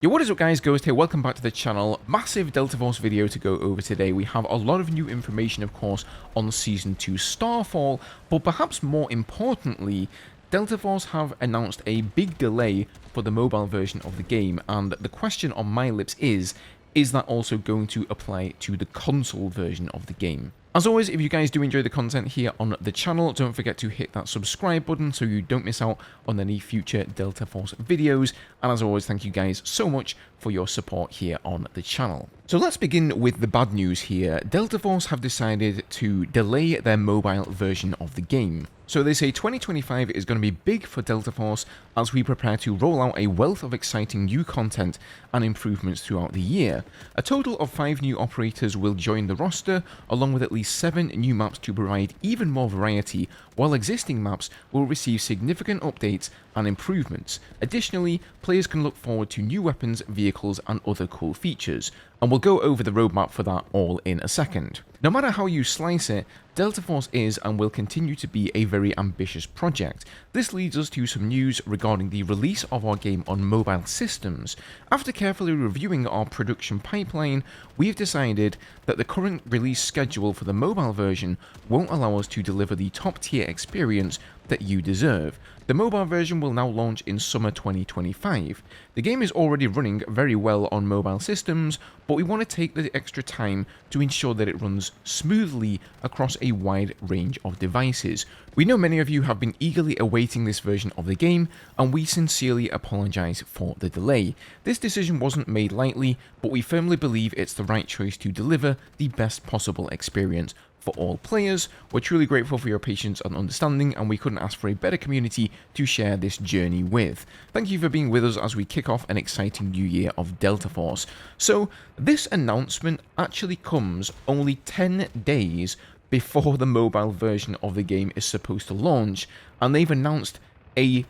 Yo, what is up guys, Ghost here, welcome back to the channel. Massive Delta Force video to go over today. We have a lot of new information, of course, on Season 2 Starfall, but perhaps more importantly, Delta Force have announced a big delay for the mobile version of the game, and the question on my lips is that also going to apply to the console version of the game? As always, if you guys do enjoy the content here on the channel, don't forget to hit that subscribe button so you don't miss out on any future Delta Force videos. And as always, thank you guys so much for your support here on the channel. So let's begin with the bad news here. Delta Force have decided to delay their mobile version of the game. So they say 2025 is going to be big for Delta Force as we prepare to roll out a wealth of exciting new content and improvements throughout the year. A total of 5 new operators will join the roster, along with at least 7 new maps to provide even more variety, while existing maps will receive significant updates and improvements. Additionally, players can look forward to new weapons, vehicles, and other cool features, and we'll go over the roadmap for that all in a second. No matter how you slice it, Delta Force is and will continue to be a very ambitious project. This leads us to some news regarding the release of our game on mobile systems. After carefully reviewing our production pipeline, we've decided that the current release schedule for the mobile version won't allow us to deliver the top tier experience that you deserve. The mobile version will now launch in summer 2025. The game is already running very well on mobile systems, but we want to take the extra time to ensure that it runs smoothly across a wide range of devices. We know many of you have been eagerly awaiting this version of the game, and we sincerely apologize for the delay. This decision wasn't made lightly, but we firmly believe it's the right choice to deliver the best possible experience for all players. We're truly grateful for your patience and understanding, and we couldn't ask for a better community to share this journey with. Thank you for being with us as we kick off an exciting new year of Delta Force. So, this announcement actually comes only 10 days before the mobile version of the game is supposed to launch, and they've announced a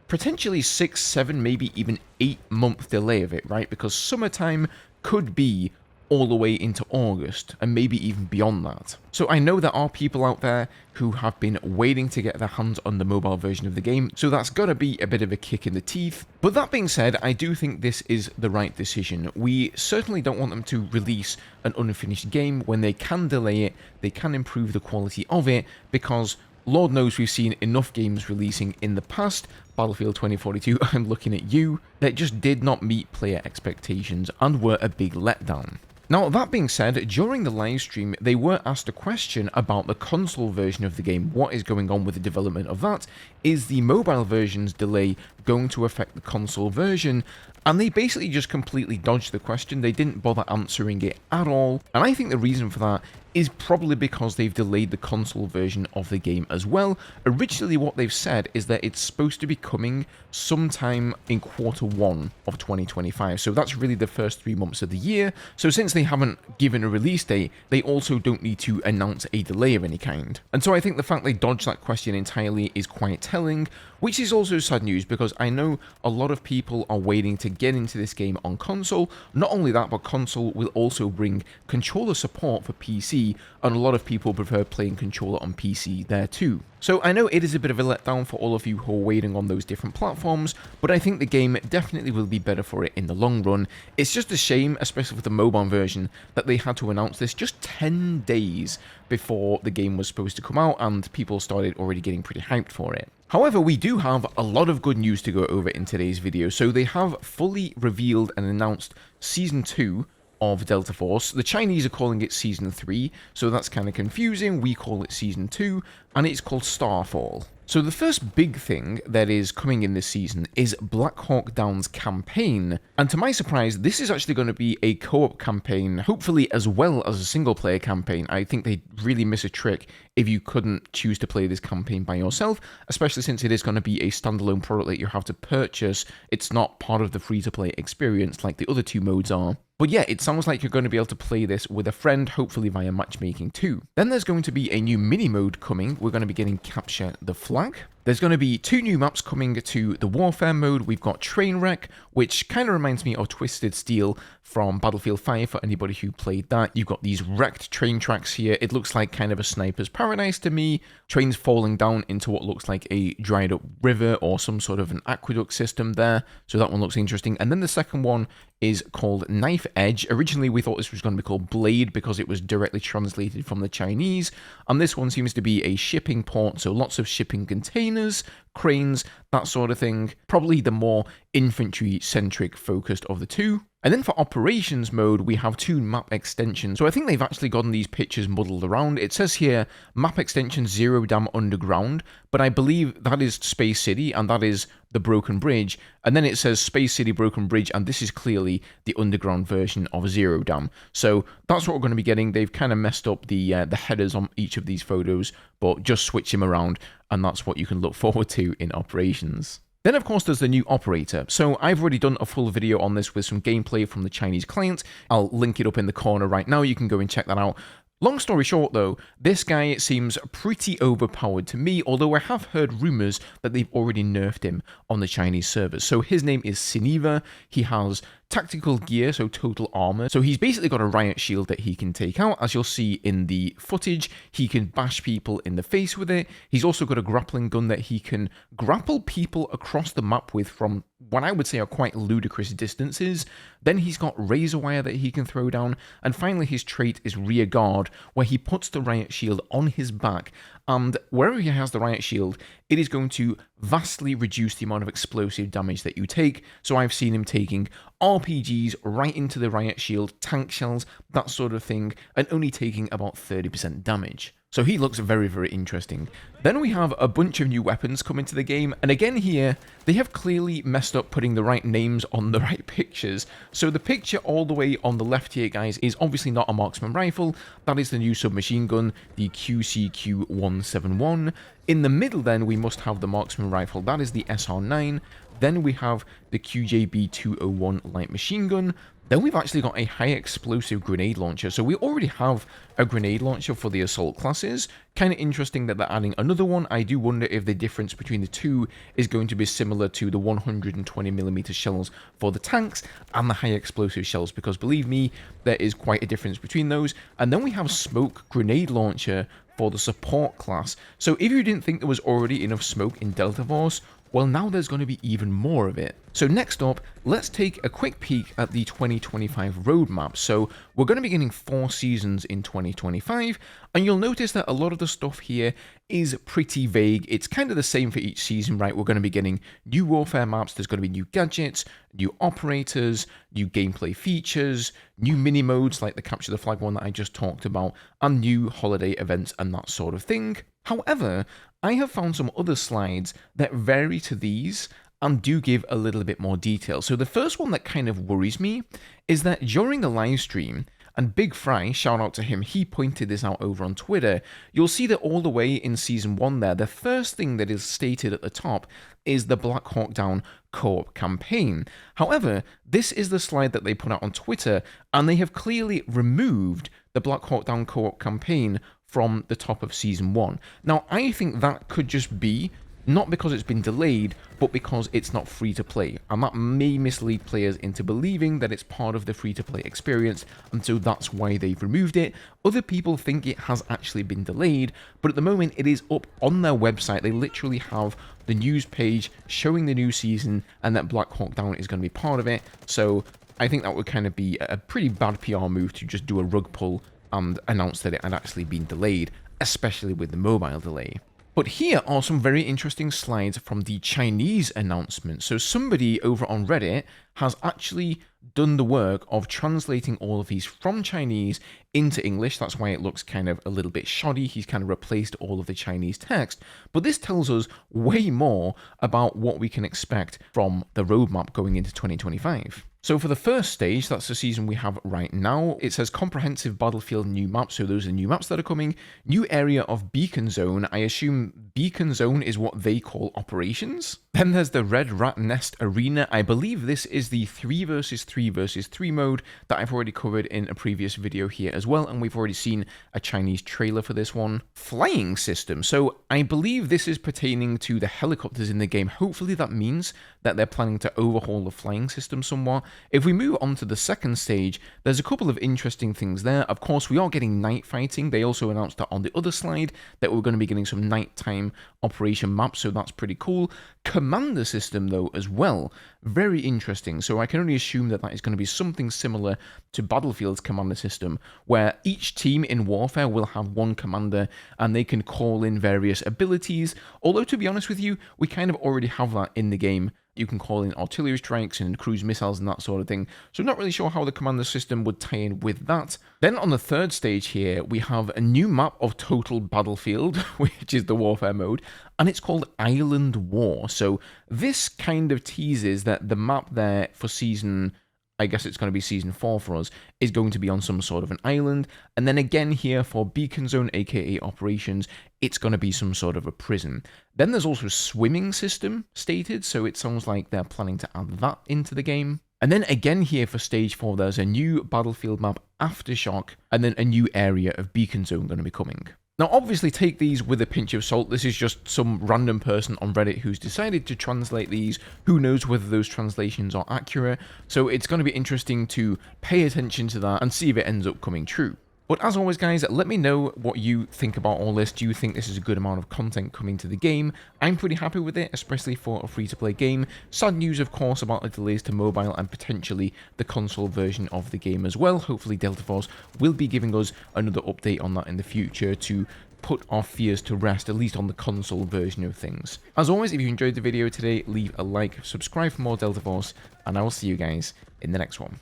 potentially 6, 7, maybe even 8-month delay of it, right? Because summertime could be all the way into August, and maybe even beyond that. So I know there are people out there who have been waiting to get their hands on the mobile version of the game, so that's gotta be a bit of a kick in the teeth. But that being said, I do think this is the right decision. We certainly don't want them to release an unfinished game. When they can delay it, they can improve the quality of it, because Lord knows we've seen enough games releasing in the past, Battlefield 2042, I'm looking at you, that just did not meet player expectations and were a big letdown. Now, that being said, during the live stream, they were asked a question about the console version of the game. What is going on with the development of that? Is the mobile version's delay going to affect the console version? And they basically just completely dodged the question. They didn't bother answering it at all. And I think the reason for that is probably because they've delayed the console version of the game as well. Originally, what they've said is that it's supposed to be coming sometime in Q1 of 2025. So that's really the first 3 months of the year. So since they haven't given a release date, they also don't need to announce a delay of any kind. And so I think the fact they dodged that question entirely is quite telling, which is also sad news because I know a lot of people are waiting to get into this game on console. Not only that, but console will also bring controller support for PC, and a lot of people prefer playing controller on PC there too. So I know it is a bit of a letdown for all of you who are waiting on those different platforms, but I think the game definitely will be better for it in the long run. It's just a shame, especially for the mobile version, that they had to announce this just 10 days before the game was supposed to come out, and people started already getting pretty hyped for it. However, we do have a lot of good news to go over in today's video. So they have fully revealed and announced Season 2 of Delta Force. The Chinese are calling it Season 3, so that's kind of confusing. We call it Season 2, and it's called Starfall. So the first big thing that is coming in this season is Black Hawk Down's campaign, and to my surprise, this is actually going to be a co-op campaign, hopefully as well as a single-player campaign. I think they really miss a trick if you couldn't choose to play this campaign by yourself, especially since it is going to be a standalone product that you have to purchase. It's not part of the free-to-play experience like the other 2 modes are. But yeah, it sounds like you're going to be able to play this with a friend, hopefully via matchmaking too. Then there's going to be a new mini-mode coming. We're going to be getting Capture the Flag. There's going to be 2 new maps coming to the Warfare mode. We've got Trainwreck, which kind of reminds me of Twisted Steel from Battlefield 5 for anybody who played that. You've got these wrecked train tracks here. It looks like kind of a sniper's paradise to me. Trains falling down into what looks like a dried up river or some sort of an aqueduct system there. So that one looks interesting. And then the second one is called Knife Edge. Originally, we thought this was going to be called Blade because it was directly translated from the Chinese. And this one seems to be a shipping port, so lots of shipping containers, cranes, that sort of thing. Probably the more infantry-centric focused of the two. And then for operations mode, we have 2 map extensions. So I think they've actually gotten these pictures muddled around. It says here, map extension Zero Dam Underground, but I believe that is Space City, and that is the Broken Bridge. And then it says Space City Broken Bridge, and this is clearly the underground version of Zero Dam. So that's what we're going to be getting. They've kind of messed up the headers on each of these photos, but just switch them around, and that's what you can look forward to in operations. Then, of course, there's the new operator. So I've already done a full video on this with some gameplay from the Chinese client. I'll link it up in the corner right now. You can go and check that out. Long story short, though, this guy seems pretty overpowered to me, although I have heard rumors that they've already nerfed him on the Chinese servers. So his name is Sineva. He has tactical gear, so total armor. So he's basically got a riot shield that he can take out. As you'll see in the footage, he can bash people in the face with it. He's also got a grappling gun that he can grapple people across the map with from what I would say are quite ludicrous distances. Then he's got razor wire that he can throw down. And finally, his trait is rear guard, where he puts the riot shield on his back, and wherever he has the riot shield, it is going to vastly reduce the amount of explosive damage that you take. So I've seen him taking RPGs right into the riot shield, tank shells, that sort of thing, and only taking about 30% damage. So he looks very, very interesting. Then we have a bunch of new weapons coming to the game, and again here, they have clearly messed up putting the right names on the right pictures. So the picture all the way on the left here, guys, is obviously not a marksman rifle. That is the new submachine gun, the QCQ-171. In the middle then, we must have the marksman rifle. That is the SR9. Then we have the QJB-201 light machine gun. Then we've actually got a high explosive grenade launcher. So we already have a grenade launcher for the assault classes. Kind of interesting that they're adding another one. I do wonder if the difference between the two is going to be similar to the 120mm shells for the tanks and the high explosive shells, because believe me, there is quite a difference between those. And then we have smoke grenade launcher for the support class. So if you didn't think there was already enough smoke in Delta Force, well, now there's going to be even more of it. So next up, let's take a quick peek at the 2025 roadmap. So we're going to be getting 4 seasons in 2025, and you'll notice that a lot of the stuff here is pretty vague. It's kind of the same for each season, right? We're going to be getting new warfare maps, there's going to be new gadgets, new operators, new gameplay features, new mini modes like the Capture the Flag one that I just talked about, and new holiday events and that sort of thing. However, I have found some other slides that vary to these and do give a little bit more detail. So the first one that kind of worries me is that during the live stream, and Big Fry, shout out to him, he pointed this out over on Twitter, you'll see that all the way in Season 1 there, the first thing that is stated at the top is the Black Hawk Down co-op campaign. However, this is the slide that they put out on Twitter, and they have clearly removed the Black Hawk Down co-op campaign from the top of Season 1. Now, I think that could just be, not because it's been delayed, but because it's not free to play. And that may mislead players into believing that it's part of the free to play experience, and so that's why they've removed it. Other people think it has actually been delayed, but at the moment it is up on their website. They literally have the news page showing the new season, and that Black Hawk Down is going to be part of it. So I think that would kind of be a pretty bad PR move to just do a rug pull and announce that it had actually been delayed, especially with the mobile delay. But here are some very interesting slides from the Chinese announcement. So somebody over on Reddit has actually done the work of translating all of these from Chinese into English. That's why it looks kind of a little bit shoddy. He's kind of replaced all of the Chinese text. But this tells us way more about what we can expect from the roadmap going into 2025. So for the first stage, that's the season we have right now, it says comprehensive battlefield new map, so those are new maps that are coming. New area of beacon zone, I assume beacon zone is what they call operations. Then there's the Red Rat Nest Arena. I believe this is the 3 versus 3 versus 3 mode that I've already covered in a previous video here as well, and we've already seen a Chinese trailer for this one. Flying system, so I believe this is pertaining to the helicopters in the game. Hopefully that means that they're planning to overhaul the flying system somewhat. If we move on to the second stage, there's a couple of interesting things there. Of course, we are getting night fighting. They also announced that on the other slide that we're going to be getting some nighttime operation maps, so that's pretty cool. Commander system, though, as well. Very interesting. So I can only assume that that is going to be something similar to Battlefield's commander system, where each team in Warfare will have one commander, and they can call in various abilities. Although, to be honest with you, we kind of already have that in the game. You can call in artillery strikes and cruise missiles and that sort of thing. So I'm not really sure how the commander system would tie in with that. Then on the third stage here, we have a new map of Total Battlefield, which is the Warfare mode, and it's called Island War. So this kind of teases that the map there for season, I guess it's going to be season 4 for us, is going to be on some sort of an island. And then again here for Beacon Zone, aka Operations, it's going to be some sort of a prison. Then there's also a swimming system stated, so it sounds like they're planning to add that into the game. And then again here for stage 4, there's a new battlefield map, Aftershock, and then a new area of Beacon Zone going to be coming. Now, obviously, take these with a pinch of salt. This is just some random person on Reddit who's decided to translate these. Who knows whether those translations are accurate? So it's going to be interesting to pay attention to that and see if it ends up coming true. But as always, guys, let me know what you think about all this. Do you think this is a good amount of content coming to the game? I'm pretty happy with it, especially for a free-to-play game. Sad news, of course, about the delays to mobile and potentially the console version of the game as well. Hopefully, Delta Force will be giving us another update on that in the future to put our fears to rest, at least on the console version of things. As always, if you enjoyed the video today, leave a like, subscribe for more Delta Force, and I will see you guys in the next one.